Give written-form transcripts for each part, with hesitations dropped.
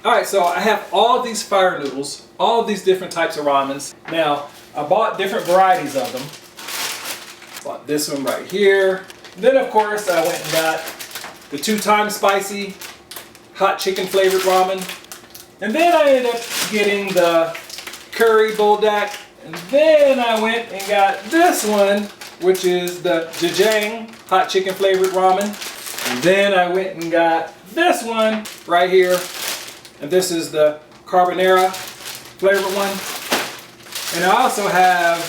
All right, so I have all these fire noodles, all these different types of ramens. Now, I bought different varieties of them. Bought this one right here. Then, of course, I went and got the 2-time spicy hot chicken flavored ramen. And then I ended up getting the curry buldak. And then I went and got this one, which is the jajang hot chicken flavored ramen. And then I went and got this one right here. And this is the Carbonara flavored one. And I also have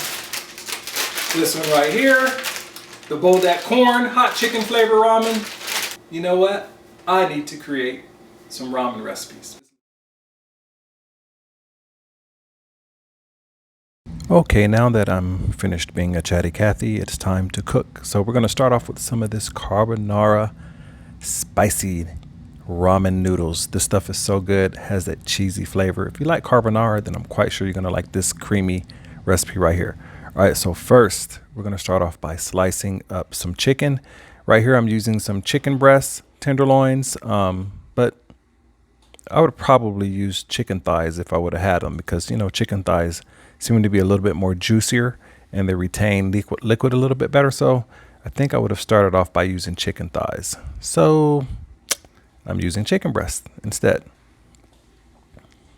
this one right here, the Buldak corn hot chicken flavor ramen. You know what? I need to create some ramen recipes. Okay, now that I'm finished being a chatty Cathy, it's time to cook. So we're going to start off with some of this Carbonara spicy ramen noodles. This stuff is so good, has that cheesy flavor. If you like carbonara, then I'm quite sure you're going to like this creamy recipe right here. All right, so first we're going to start off by slicing up some chicken. Right here I'm using some chicken breasts, tenderloins, but I would probably use chicken thighs if I would have had them, because, you know, chicken thighs seem to be a little bit more juicier and they retain liquid a little bit better. So I think I would have started off by using chicken thighs. So I'm using chicken breast instead.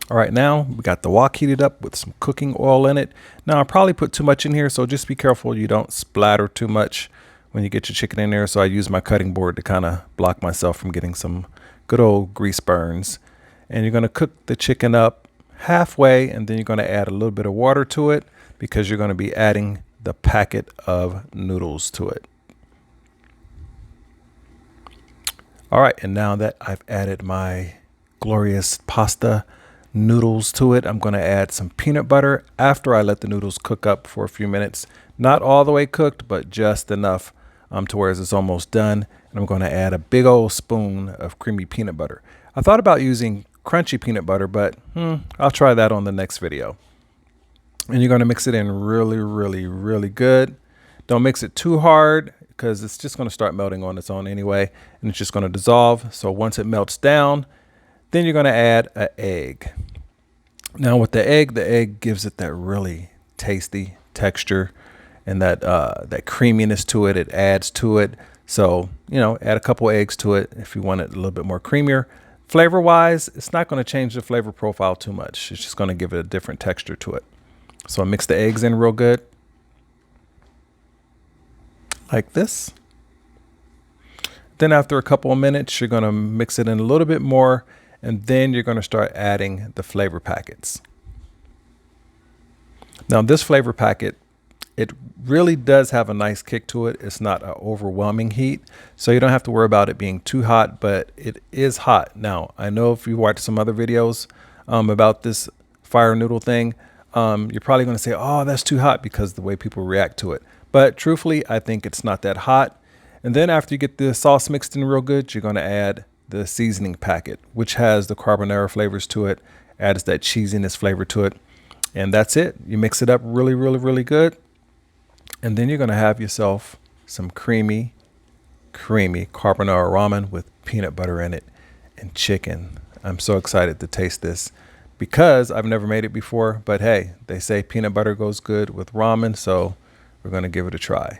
All right, now we got the wok heated up with some cooking oil in it. Now I probably put too much in here, so just be careful you don't splatter too much when you get your chicken in there. So I use my cutting board to kind of block myself from getting some good old grease burns. And you're going to cook the chicken up halfway, and then you're going to add a little bit of water to it because you're going to be adding the packet of noodles to it. All right, and now that I've added my glorious pasta noodles to it, I'm going to add some peanut butter after I let the noodles cook up for a few minutes. Not all the way cooked, but just enough to where it's almost done. And I'm going to add a big old spoon of creamy peanut butter. I thought about using crunchy peanut butter, but I'll try that on the next video. And you're going to mix it in really, really, really good. Don't mix it too hard, because it's just going to start melting on its own anyway, and it's just going to dissolve. So once it melts down, then you're going to add an egg. Now with the egg gives it that really tasty texture and that creaminess to it. It adds to it. So, you know, add a couple eggs to it if you want it a little bit more creamier. Flavor wise, it's not going to change the flavor profile too much. It's just going to give it a different texture to it. So I mix the eggs in real good, like this. Then after a couple of minutes, you're going to mix it in a little bit more, and then you're going to start adding the flavor packets. Now this flavor packet, it really does have a nice kick to it. It's not an overwhelming heat, so you don't have to worry about it being too hot, but it is hot. Now, I know if you watch some other videos about this fire noodle thing, you're probably going to say, oh, that's too hot, because the way people react to it. But truthfully, I think it's not that hot. And then after you get the sauce mixed in real good, you're going to add the seasoning packet, which has the carbonara flavors to it, adds that cheesiness flavor to it. And that's it. You mix it up really, really, really good. And then you're going to have yourself some creamy carbonara ramen with peanut butter in it and chicken. I'm so excited to taste this because I've never made it before. But hey, they say peanut butter goes good with ramen, so we're going to give it a try.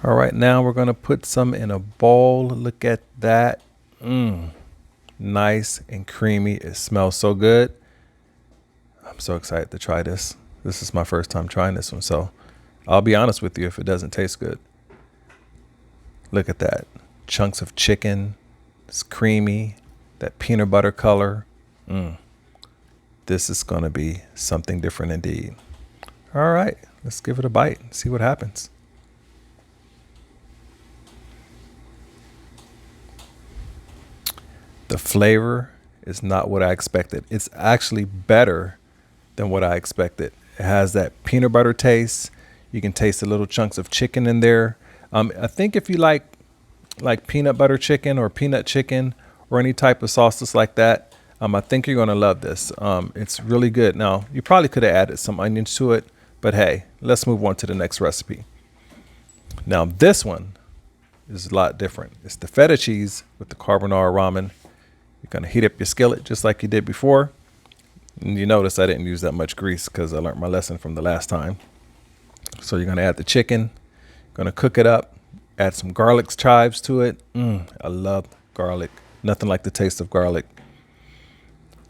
All right, now we're going to put some in a bowl. Look at that. Nice and creamy. It smells so good. I'm so excited to try this. This is my first time trying this one, so I'll be honest with you if it doesn't taste good. Look at that. Chunks of chicken. It's creamy. That peanut butter color. This is going to be something different indeed. All right, let's give it a bite and see what happens. The flavor is not what I expected. It's actually better than what I expected. It has that peanut butter taste. You can taste the little chunks of chicken in there. I think if you like peanut butter chicken or peanut chicken or any type of sauces like that, I think you're going to love this. It's really good. Now, you probably could have added some onions to it, but hey, let's move on to the next recipe. Now this one is a lot different. It's the feta cheese with the carbonara ramen. You're gonna heat up your skillet just like you did before. And you notice I didn't use that much grease because I learned my lesson from the last time. So you're gonna add the chicken, gonna cook it up, add some garlic chives to it. I love garlic. Nothing like the taste of garlic.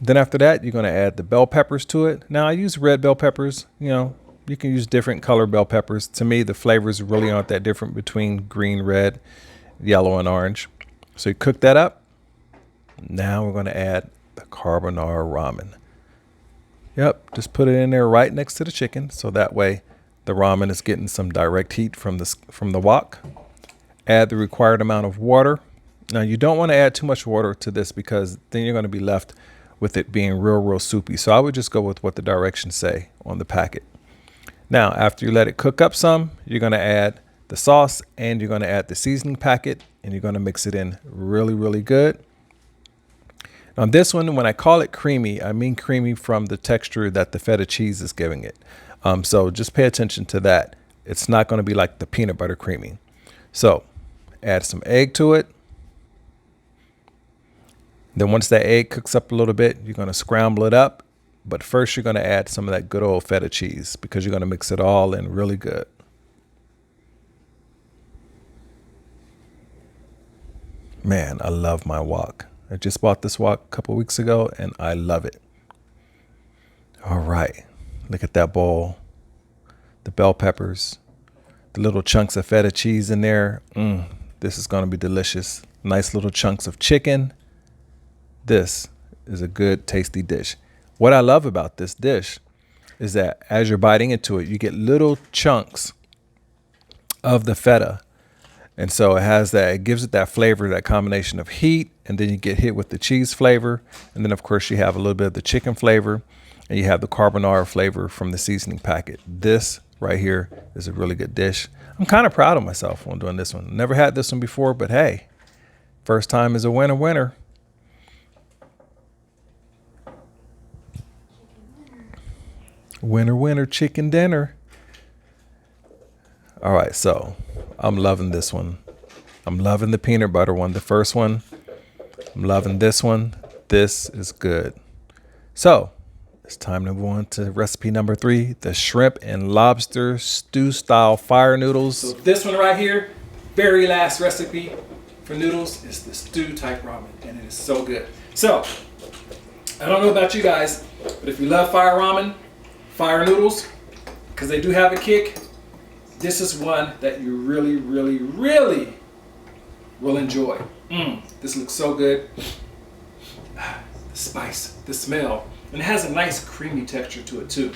Then after that, you're gonna add the bell peppers to it. Now I use red bell peppers. You know, you can use different color bell peppers. To me, the flavors really aren't that different between green, red, yellow, and orange. So you cook that up. Now we're gonna add the carbonara ramen. Yep, just put it in there right next to the chicken, so that way the ramen is getting some direct heat from the wok. Add the required amount of water. Now you don't want to add too much water to this because then you're going to be left with it being real soupy. So I would just go with what the directions say on the packet. Now after you let it cook up some, you're going to add the sauce and you're going to add the seasoning packet and you're going to mix it in really good. Now this one, when I call it creamy, I mean creamy from the texture that the feta cheese is giving it. So just pay attention to that. It's not going to be like the peanut butter creamy. So add some egg to it. Then once that egg cooks up a little bit, you're going to scramble it up. But first you're going to add some of that good old feta cheese because you're going to mix it all in really good. Man, I love my wok. I just bought this wok a couple weeks ago and I love it. All right, look at that bowl. The bell peppers, the little chunks of feta cheese in there. This is gonna be delicious. Nice little chunks of chicken. This is a good, tasty dish. What I love about this dish is that as you're biting into it, you get little chunks of the feta. And so it gives it that flavor, that combination of heat, and then you get hit with the cheese flavor. And then of course you have a little bit of the chicken flavor and you have the carbonara flavor from the seasoning packet. This right here is a really good dish. I'm kind of proud of myself on doing this one. Never had this one before, but hey, first time is a winner. Winner, chicken dinner. All right, so I'm loving this one. I'm loving the peanut butter one, the first one. I'm loving this one. This is good. So it's time to move on to recipe number 3, the shrimp and lobster stew style fire noodles. So this one right here, very last recipe for noodles is the stew type ramen, and it is so good. So I don't know about you guys, but if you love fire ramen, fire noodles, because they do have a kick, this is one that you really will enjoy. This looks so good. The spice, the smell, and it has a nice creamy texture to it too,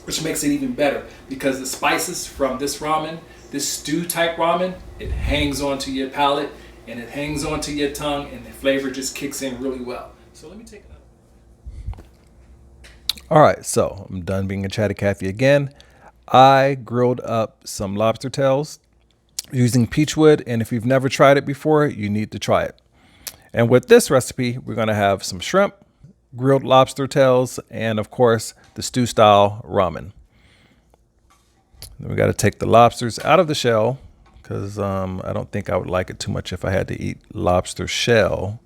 which makes it even better because the spices from this ramen, this stew type ramen, it hangs onto your palate and it hangs onto your tongue and the flavor just kicks in really well. So let me take another. All right, so I'm done being a chatty Cathy again. I grilled up some lobster tails using peachwood, and if you've never tried it before, you need to try it. And with this recipe, we're gonna have some shrimp, grilled lobster tails, and of course, the stew style ramen. Then we gotta take the lobsters out of the shell because I don't think I would like it too much if I had to eat lobster shell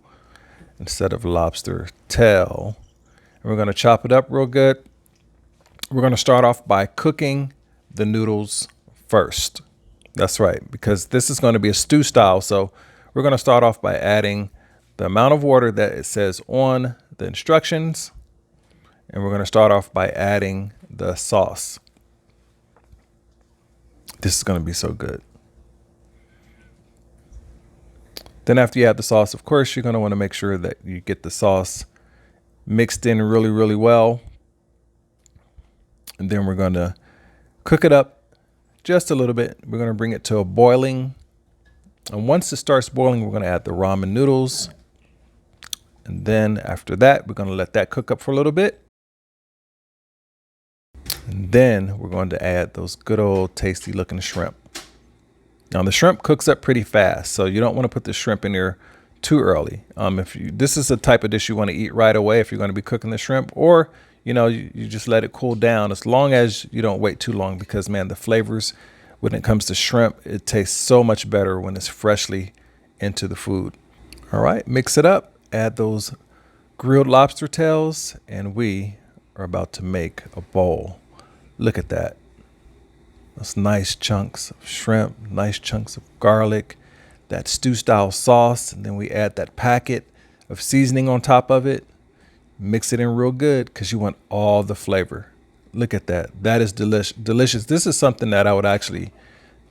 instead of lobster tail. And we're gonna chop it up real good. We're going to start off by cooking the noodles first. That's right, because this is going to be a stew style. So we're going to start off by adding the amount of water that it says on the instructions. And we're going to start off by adding the sauce. This is going to be so good. Then after you add the sauce, of course, you're going to want to make sure that you get the sauce mixed in really well. And then we're going to cook it up just a little bit. We're going to bring it to a boiling. And once it starts boiling, we're going to add the ramen noodles. And then after that, we're going to let that cook up for a little bit. And then we're going to add those good old tasty looking shrimp. Now the shrimp cooks up pretty fast, so you don't want to put the shrimp in there too early. This is a type of dish you want to eat right away if you're going to be cooking the shrimp, or you know, you just let it cool down as long as you don't wait too long, because man, the flavors when it comes to shrimp, it tastes so much better when it's freshly into the food. All right, mix it up, add those grilled lobster tails, and we are about to make a bowl. Look at that. Those nice chunks of shrimp, nice chunks of garlic, that stew style sauce, and then we add that packet of seasoning on top of it. Mix it in real good because you want all the flavor. Look at that. That is delicious. This is something that I would actually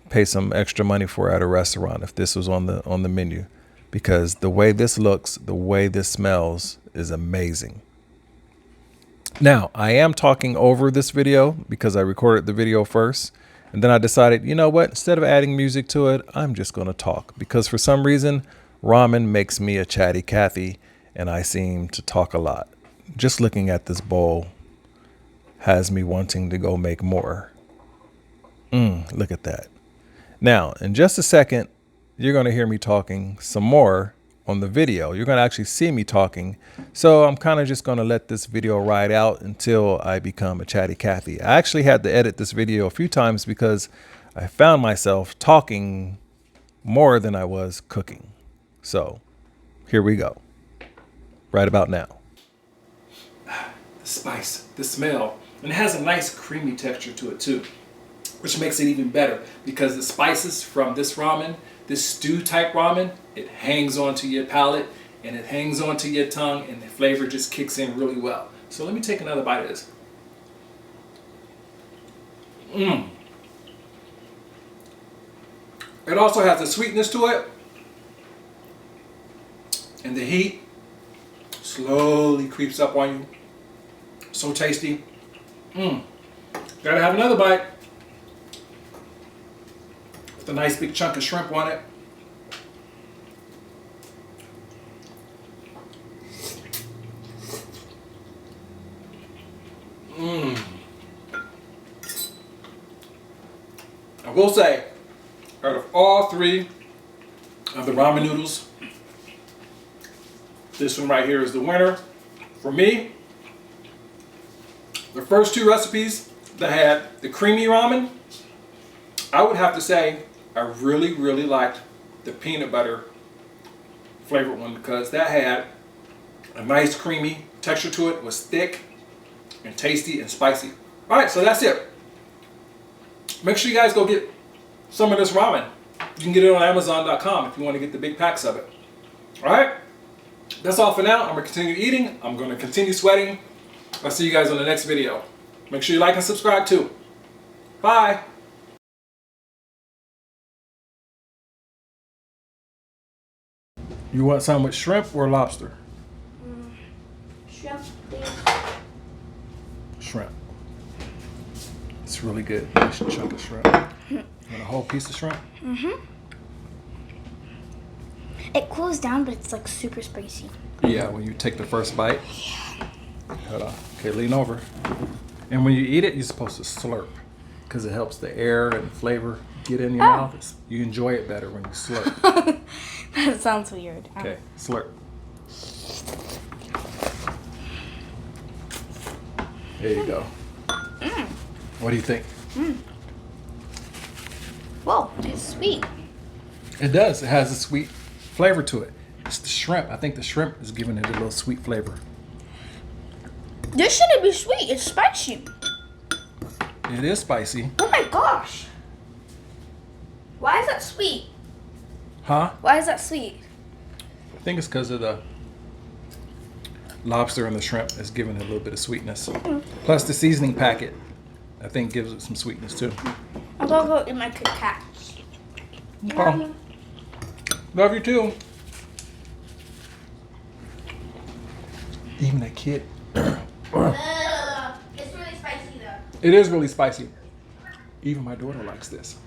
pay some extra money for at a restaurant if this was on the menu, because the way this looks, the way this smells is amazing. Now, I am talking over this video because I recorded the video first, and then I decided, you know what, instead of adding music to it, I'm just going to talk, because for some reason, ramen makes me a chatty Cathy, and I seem to talk a lot. Just looking at this bowl has me wanting to go make more. Look at that. Now, in just a second, you're going to hear me talking some more on the video. You're going to actually see me talking. So I'm kind of just going to let this video ride out until I become a chatty Cathy. I actually had to edit this video a few times because I found myself talking more than I was cooking. So here we go. Right about now. The spice, the smell, and it has a nice creamy texture to it too, which makes it even better because the spices from this ramen, this stew type ramen, it hangs onto your palate and it hangs onto your tongue, and the flavor just kicks in really well. So let me take another bite of this. It also has a sweetness to it, and the heat slowly creeps up on you. So tasty. Gotta have another bite. With a nice big chunk of shrimp on it. I will say, out of all three of the ramen noodles, this one right here is the winner. For me, the first two recipes that had the creamy ramen, I would have to say I really, really liked the peanut butter flavored one because that had a nice creamy texture to it, was thick and tasty and spicy. All right, so that's it. Make sure you guys go get some of this ramen. You can get it on Amazon.com if you want to get the big packs of it. All right, that's all for now. I'm going to continue eating. I'm going to continue sweating. I'll see you guys on the next video. Make sure you like and subscribe too. Bye. You want some with shrimp or lobster? Shrimp, please. Shrimp. It's really good. Nice chunk of shrimp. You want a whole piece of shrimp? It cools down, but it's like super spicy. Yeah, when you take the first bite. Hold on. Okay, lean over. And when you eat it, you're supposed to slurp because it helps the air and flavor get in your mouth. You enjoy it better when you slurp. That sounds weird. Okay, slurp. There you go. What do you think? Whoa, it's sweet. It does. It has a sweet flavor to it. It's the shrimp. I think the shrimp is giving it a little sweet flavor. This shouldn't be sweet. It's spicy. It is spicy. Oh my gosh. Why is that sweet? Huh? Why is that sweet? I think it's because of the lobster and the shrimp is giving it a little bit of sweetness. Plus the seasoning packet, I think, gives it some sweetness too. I'm gonna go eat my Kit Kat. Oh. Love you too. Even a kid. It's really spicy though. It is really spicy. Even my daughter likes this.